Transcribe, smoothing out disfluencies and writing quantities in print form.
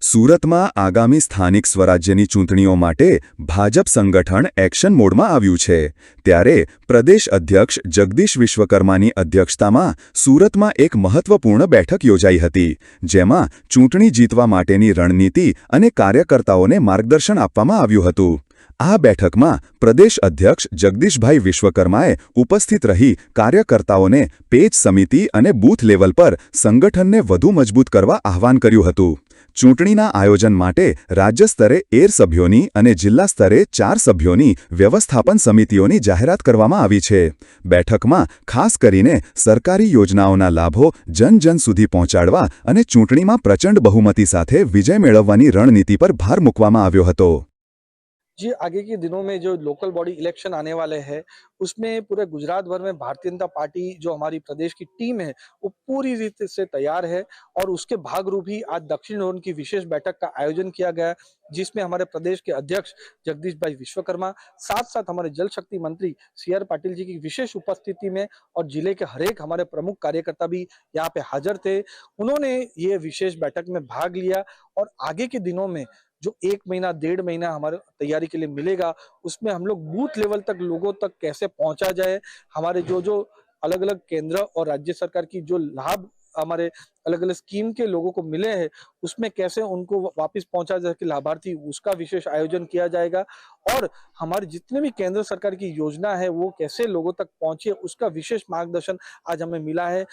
સુરતમાં આગામી સ્થાનિક સ્વરાજ્યની ચૂંટણીઓ માટે ભાજપ સંગઠન એક્શન મોડમાં આવ્યું છે ત્યારે પ્રદેશ અધ્યક્ષ જગદીશ વિશ્વકર્માની અધ્યક્ષતામાં સુરતમાં એક મહત્વપૂર્ણ બેઠક યોજાઈ હતી જેમાં ચૂંટણી જીતવા માટેની રણનીતિ અને કાર્યકર્તાઓને માર્ગદર્શન આપવામાં આવ્યું હતું આ બેઠકમાં પ્રદેશ અધ્યક્ષ જગદીશભાઈ વિશ્વકર્માએ ઉપસ્થિત રહી કાર્યકર્તાઓને પેજ સમિતિ અને બૂથ લેવલ પર સંગઠનને વધુ મજબૂત કરવા આહ્વાન કર્યું હતું ચૂંટણીના આયોજન માટે રાજ્ય સ્તરે 13 સભ્યોની અને જિલ્લા સ્તરે 4 સભ્યોની વ્યવસ્થાપન સમિતિઓની જાહેરાત કરવામાં આવી છે બેઠકમાં ખાસ કરીને સરકારી યોજનાઓના લાભો જન સુધી પહોંચાડવા અને ચૂંટણીમાં પ્રચંડ બહુમતી સાથે વિજય મેળવવાની રણનીતિ પર ભાર મૂકવામાં આવ્યો હતો जी आगे के दिनों में जो लोकल बॉडी इलेक्शन आने वाले हैं उसमें पूरे गुजरात भर में भारतीय जनता पार्टी जो हमारी प्रदेश की टीम है वो पूरी रीत से तैयार है और उसके भाग रूप ही आज दक्षिण जोन की विशेष बैठक का आयोजन किया गया जिसमें हमारे प्रदेश के अध्यक्ष जगदीश भाई विश्वकर्मा साथ साथ हमारे जल शक्ति मंत्री सी.आर. पाटिल जी की विशेष उपस्थिति में और जिले के हरेक हमारे प्रमुख कार्यकर्ता भी यहाँ पे हाजिर थे उन्होंने ये विशेष बैठक में भाग लिया और आगे के दिनों में जो 1 महीना 1.5 महीना हमारे तैयारी के लिए मिलेगा उसमें हम लोग बूथ लेवल तक लोगों तक कैसे पहुंचा जाए हमारे जो अलग अलग केंद्र और राज्य सरकार की जो लाभ हमारे अलग अलग स्कीम के लोगों को मिले हैं उसमें कैसे उनको वापस पहुंचा जाए कि लाभार्थी उसका विशेष आयोजन किया जाएगा और हमारे जितने भी केंद्र सरकार की योजना है वो कैसे लोगों तक पहुंचे उसका विशेष मार्गदर्शन आज हमें मिला है।